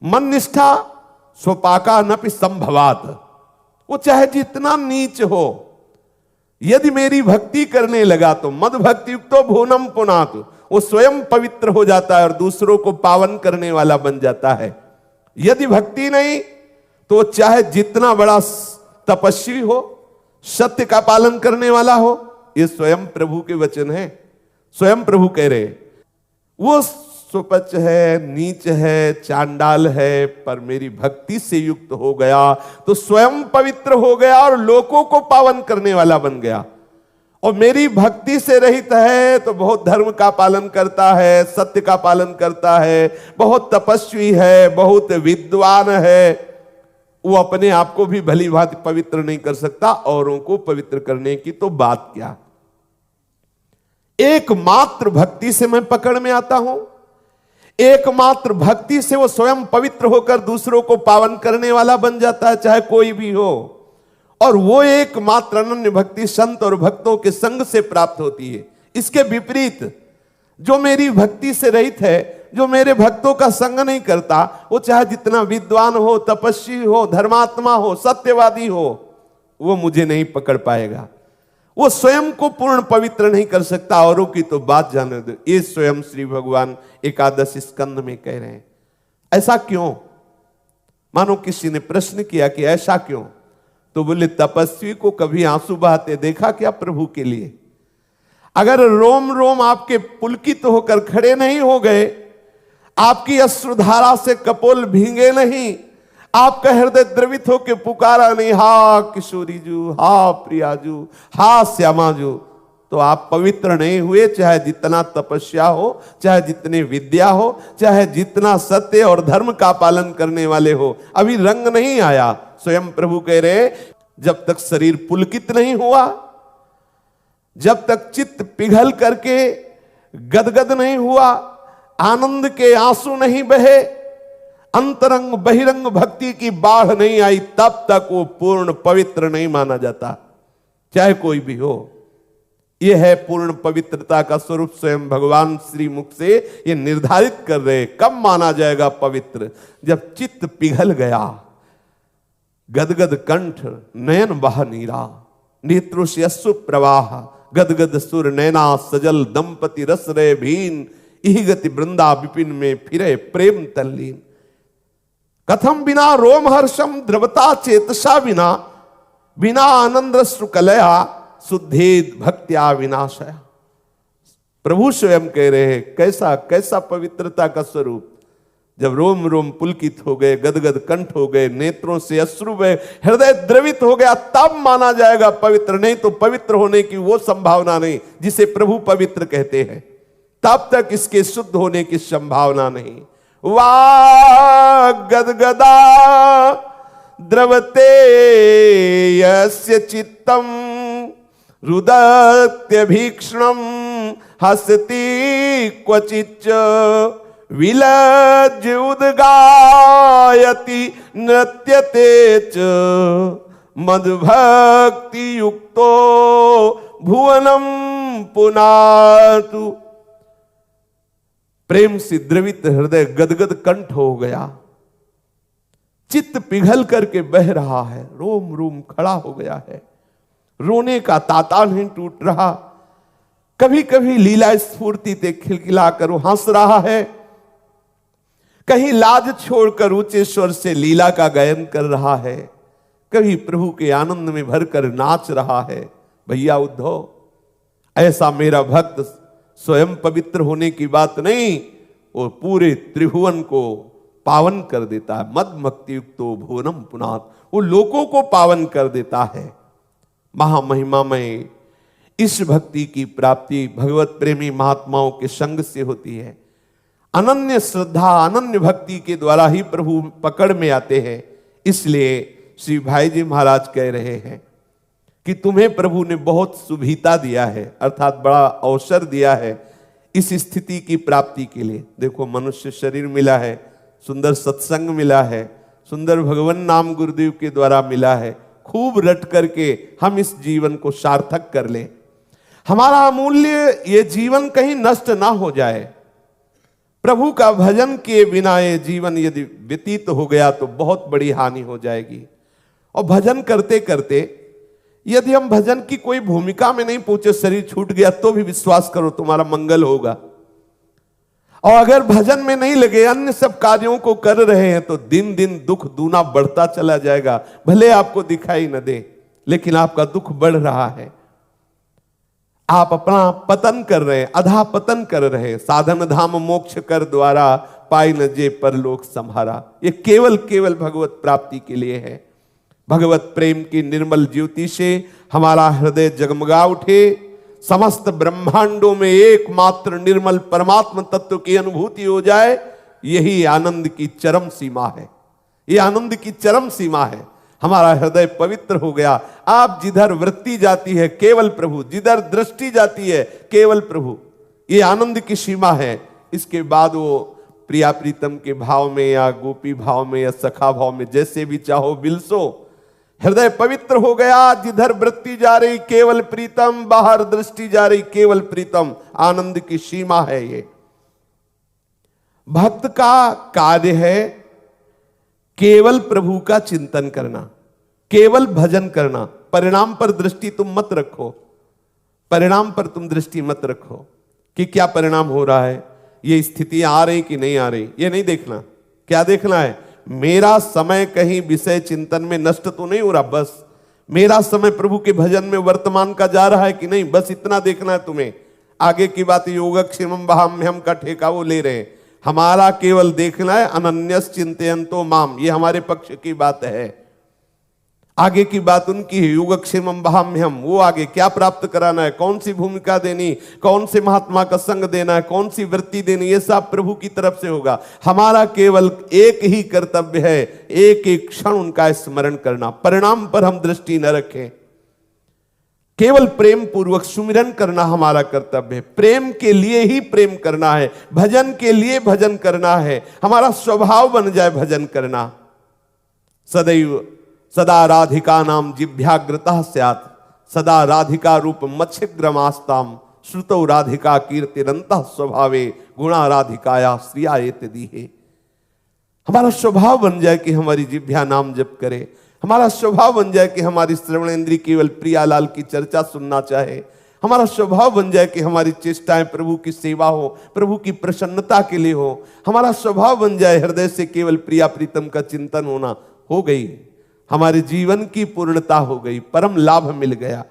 मन निष्ठा स्वपाका नपि संभवात, वो चाहे जितना नीच हो, यदि मेरी भक्ति करने लगा तो मद भक्ति युक्तो भुवनम पुनात, वो स्वयं पवित्र हो जाता है और दूसरों को पावन करने वाला बन जाता है। यदि भक्ति नहीं, तो चाहे जितना बड़ा तपस्वी हो, सत्य का पालन करने वाला हो, ये स्वयं प्रभु के वचन है। स्वयं प्रभु कह रहे वो सुपच है, नीच है, चांडाल है, पर मेरी भक्ति से युक्त हो गया तो स्वयं पवित्र हो गया और लोगों को पावन करने वाला बन गया। और मेरी भक्ति से रहित है तो बहुत धर्म का पालन करता है, सत्य का पालन करता है, बहुत तपस्वी है, बहुत विद्वान है, वो अपने आप को भी भली भांति पवित्र नहीं कर सकता, औरों को पवित्र करने की तो बात क्या। एकमात्र भक्ति से मैं पकड़ में आता हूं, एकमात्र भक्ति से वो स्वयं पवित्र होकर दूसरों को पावन करने वाला बन जाता है, चाहे कोई भी हो। और वो एकमात्र अनन्य भक्ति संत और भक्तों के संग से प्राप्त होती है। इसके विपरीत जो मेरी भक्ति से रहित है, जो मेरे भक्तों का संग नहीं करता, वो चाहे जितना विद्वान हो, तपस्वी हो, धर्मात्मा हो, सत्यवादी हो, वो मुझे नहीं पकड़ पाएगा। वो स्वयं को पूर्ण पवित्र नहीं कर सकता, औरों की तो बात जाने दो। ये स्वयं श्री भगवान एकादश स्कंद में कह रहे हैं। ऐसा क्यों? मानो किसी ने प्रश्न किया कि ऐसा क्यों, तो बोले तपस्वी को कभी आंसू बहाते देखा क्या प्रभु के लिए? अगर रोम रोम आपके पुलकित होकर खड़े नहीं हो गए, आपकी अश्रुधारा से कपोल भींगे नहीं, आपका हृदय द्रवित होकर पुकारा नहीं, हा किशोरी जू, हा प्रियाजू, हा श्यामाजू, तो आप पवित्र नहीं हुए। चाहे जितना तपस्या हो, चाहे जितनी विद्या हो, चाहे जितना सत्य और धर्म का पालन करने वाले हो, अभी रंग नहीं आया। स्वयं प्रभु कह रहे जब तक शरीर पुलकित नहीं हुआ, जब तक चित्त पिघल करके गदगद नहीं हुआ, आनंद के आंसू नहीं बहे, अंतरंग बहिरंग भक्ति की बाढ़ नहीं आई, तब तक वो पूर्ण पवित्र नहीं माना जाता, चाहे कोई भी हो। यह है पूर्ण पवित्रता का स्वरूप। स्वयं भगवान श्री मुख से ये निर्धारित कर रहे कब माना जाएगा पवित्र, जब चित्त पिघल गया, गदगद कंठ, नयन बह नीरा, नेत्रों से अश्रु प्रवाह, गदगद सुर नैना सजल, दंपति रस रे भीन, इहि गति वृंदा विपिन में फिरे प्रेम तल्लीन। कथम बिना रोम हर्षम द्रवता चेतसा बिना, बिना आनंद श्रुकलया शुद्धेद भक्त्या विनाशया। प्रभु स्वयं कह रहे हैं कैसा कैसा पवित्रता का स्वरूप। जब रोम रोम पुलकित हो गए, गदगद कंठ हो गए, नेत्रों से अश्रु बहे, हृदय द्रवित हो गया, तब माना जाएगा पवित्र। नहीं तो पवित्र होने की वो संभावना नहीं जिसे प्रभु पवित्र कहते हैं, तब तक इसके शुद्ध होने की संभावना नहीं। वा गदगदा द्रवते यस्य चित्तम रुदत्यभीक्षणम हसति क्वचिच्च विलज्ज उद्गायति नृत्यते च मद्भक्ति युक्तो भुवनम पुनातु। प्रेम से द्रवित हृदय गदगद कंठ हो गया, चित्त पिघल करके बह रहा है, रोम रोम खड़ा हो गया है, रोने का तांता नहीं टूट रहा। कभी कभी लीला स्फूर्ति से खिलखिलाकर वो हंस रहा है, कहीं लाज छोड़कर ऊंचे स्वर से लीला का गायन कर रहा है, कभी प्रभु के आनंद में भरकर नाच रहा है। भैया उद्धव, ऐसा मेरा भक्त स्वयं पवित्र होने की बात नहीं, वो पूरे त्रिभुवन को पावन कर देता है। मद भक्ति युक्तो भुवनम पुनात, वो लोगों को पावन कर देता है। महामहिमामय इस भक्ति की प्राप्ति भगवत प्रेमी महात्माओं के संग से होती है। अनन्य श्रद्धा, अनन्य भक्ति के द्वारा ही प्रभु पकड़ में आते हैं। इसलिए श्री भाई जी महाराज कह रहे हैं कि तुम्हें प्रभु ने बहुत सुविधा दिया है, अर्थात बड़ा अवसर दिया है इस स्थिति की प्राप्ति के लिए। देखो, मनुष्य शरीर मिला है, सुंदर सत्संग मिला है, सुंदर भगवान नाम गुरुदेव के द्वारा मिला है। खूब रट करके हम इस जीवन को सार्थक कर लें। हमारा अमूल्य ये जीवन कहीं नष्ट ना हो जाए। प्रभु का भजन किए बिना ये जीवन यदि व्यतीत हो गया तो बहुत बड़ी हानि हो जाएगी। और भजन करते करते यदि हम भजन की कोई भूमिका में नहीं पहुंचे, शरीर छूट गया, तो भी विश्वास करो तुम्हारा मंगल होगा। और अगर भजन में नहीं लगे, अन्य सब कार्यों को कर रहे हैं, तो दिन दिन दुख दूना बढ़ता चला जाएगा। भले आपको दिखाई न दे, लेकिन आपका दुख बढ़ रहा है। आप अपना पतन कर रहे हैं, अधा पतन कर रहे हैं। साधन धाम मोक्ष कर द्वारा, पाई न जे परलोक संहारा। ये केवल केवल भगवत प्राप्ति के लिए है। भगवत प्रेम की निर्मल ज्योति से हमारा हृदय जगमगा उठे, समस्त ब्रह्मांडों में एकमात्र निर्मल परमात्मा तत्व की अनुभूति हो जाए, यही आनंद की चरम सीमा है। ये आनंद की चरम सीमा है। हमारा हृदय पवित्र हो गया। आप जिधर वृत्ति जाती है केवल प्रभु, जिधर दृष्टि जाती है केवल प्रभु, ये आनंद की सीमा है। इसके बाद वो प्रिया प्रीतम के भाव में या गोपी भाव में या सखा भाव में जैसे भी चाहो बिलसो, हृदय पवित्र हो गया। जिधर वृत्ति जा रही केवल प्रीतम, बाहर दृष्टि जा रही केवल प्रीतम। आनंद की सीमा है ये। भक्त का कार्य है केवल प्रभु का चिंतन करना, केवल भजन करना। परिणाम पर दृष्टि तुम मत रखो, परिणाम पर तुम दृष्टि मत रखो कि क्या परिणाम हो रहा है, ये स्थितियां आ रही कि नहीं आ रही, ये नहीं देखना। क्या देखना है? मेरा समय कहीं विषय चिंतन में नष्ट तो नहीं हो रहा, बस मेरा समय प्रभु के भजन में वर्तमान का जा रहा है कि नहीं, बस इतना देखना है तुम्हें। आगे की बात योगक्षेमम वहाम्यहम का ठेका वो ले रहे हैं। हमारा केवल देखना है अनन्यस चिंतयन्तो माम, ये हमारे पक्ष की बात है। आगे की बात उनकी है, योगक्षेमम वहाम्यहम, वो आगे क्या प्राप्त कराना है, कौन सी भूमिका देनी, कौन से महात्मा का संग देना है, कौन सी वृत्ति देनी, ये सब प्रभु की तरफ से होगा। हमारा केवल एक ही कर्तव्य है, एक एक क्षण उनका स्मरण करना। परिणाम पर हम दृष्टि न रखें, केवल प्रेम पूर्वक सुमिरन करना हमारा कर्तव्य है। प्रेम के लिए ही प्रेम करना है, भजन के लिए भजन करना है। हमारा स्वभाव बन जाए भजन करना। सदैव सदा राधिका नाम जिभ्याग्रतः स्यात्, सदा राधिका रूप मत्स्यग्रमास्ताम, श्रुतौ राधिका कीर्तिरन्तः स्वभावे, गुणा राधिकाया श्रिया एतदीहे। हमारा स्वभाव बन जाए कि हमारी जिभ्या नाम जप करे। हमारा स्वभाव बन जाए कि हमारी श्रवणेंद्री केवल प्रियालाल की चर्चा सुनना चाहे। हमारा स्वभाव बन जाए कि हमारी चेष्टाएं प्रभु की सेवा हो, प्रभु की प्रसन्नता के लिए हो। हमारा स्वभाव बन जाए हृदय से केवल प्रिया प्रीतम का चिंतन होना। हो गई हमारे जीवन की पूर्णता, हो गई, परम लाभ मिल गया।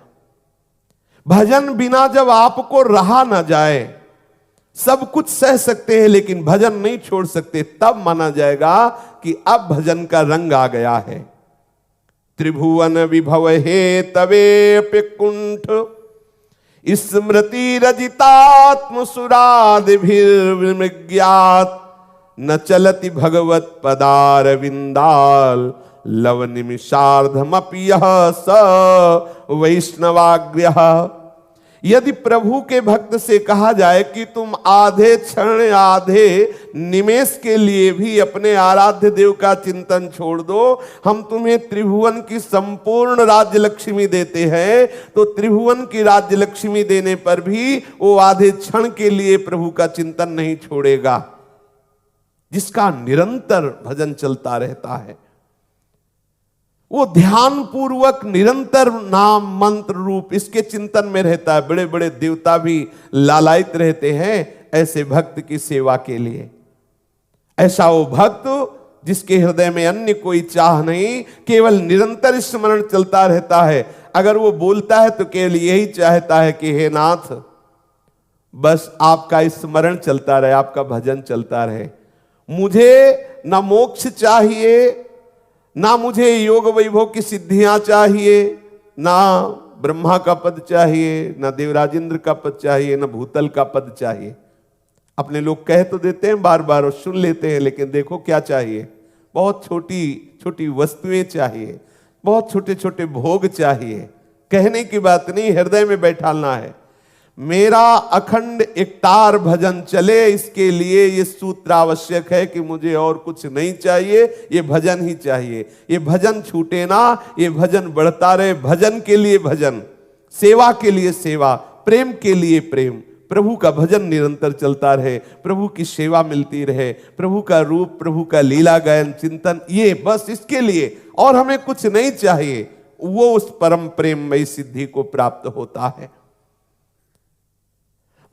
भजन बिना जब आपको रहा ना जाए, सब कुछ सह सकते हैं लेकिन भजन नहीं छोड़ सकते, तब माना जाएगा कि अब भजन का रंग आ गया है। त्रिभुवन विभव हे तवे कुंठ, स्मृति रजितात्म सुरादिभिर्विज्ञात, न चलति भगवत पदार विंदाल, लव निमिषार्धमपि यः स वैष्णवाग्र्यः। यदि प्रभु के भक्त से कहा जाए कि तुम आधे क्षण, आधे निमेष के लिए भी अपने आराध्य देव का चिंतन छोड़ दो, हम तुम्हें त्रिभुवन की संपूर्ण राज्य लक्ष्मी देते हैं, तो त्रिभुवन की राज्य लक्ष्मी देने पर भी वो आधे क्षण के लिए प्रभु का चिंतन नहीं छोड़ेगा, जिसका निरंतर भजन चलता रहता है। वो ध्यान पूर्वक निरंतर नाम मंत्र रूप इसके चिंतन में रहता है। बड़े बड़े देवता भी लालायित रहते हैं ऐसे भक्त की सेवा के लिए। ऐसा वो भक्त जिसके हृदय में अन्य कोई चाह नहीं, केवल निरंतर स्मरण चलता रहता है। अगर वो बोलता है तो केवल यही चाहता है कि हे नाथ, बस आपका स्मरण चलता रहे, आपका भजन चलता रहे। मुझे ना मोक्ष चाहिए, ना मुझे योग वैभव की सिद्धियां चाहिए, ना ब्रह्मा का पद चाहिए, ना देवराजेंद्र का पद चाहिए, ना भूतल का पद चाहिए। अपने लोग कह तो देते हैं बार बार और सुन लेते हैं, लेकिन देखो क्या चाहिए, बहुत छोटी छोटी वस्तुएं चाहिए, बहुत छोटे छोटे भोग चाहिए। कहने की बात नहीं, हृदय में बैठाना है। मेरा अखंड एकतार भजन चले, इसके लिए ये सूत्र आवश्यक है कि मुझे और कुछ नहीं चाहिए, ये भजन ही चाहिए। ये भजन छूटे ना, ये भजन बढ़ता रहे। भजन के लिए भजन, सेवा के लिए सेवा, प्रेम के लिए प्रेम। प्रभु का भजन निरंतर चलता रहे, प्रभु की सेवा मिलती रहे, प्रभु का रूप, प्रभु का लीला गायन चिंतन, ये बस इसके लिए, और हमें कुछ नहीं चाहिए। वो उस परम प्रेममयी सिद्धि को प्राप्त होता है।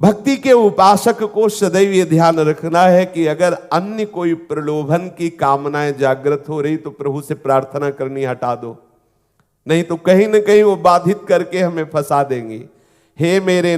भक्ति के उपासक को सदैव ये ध्यान रखना है कि अगर अन्य कोई प्रलोभन की कामनाएं जागृत हो रही तो प्रभु से प्रार्थना करनी हटा दो, नहीं तो कहीं न कहीं वो बाधित करके हमें फंसा देंगी। हे मेरे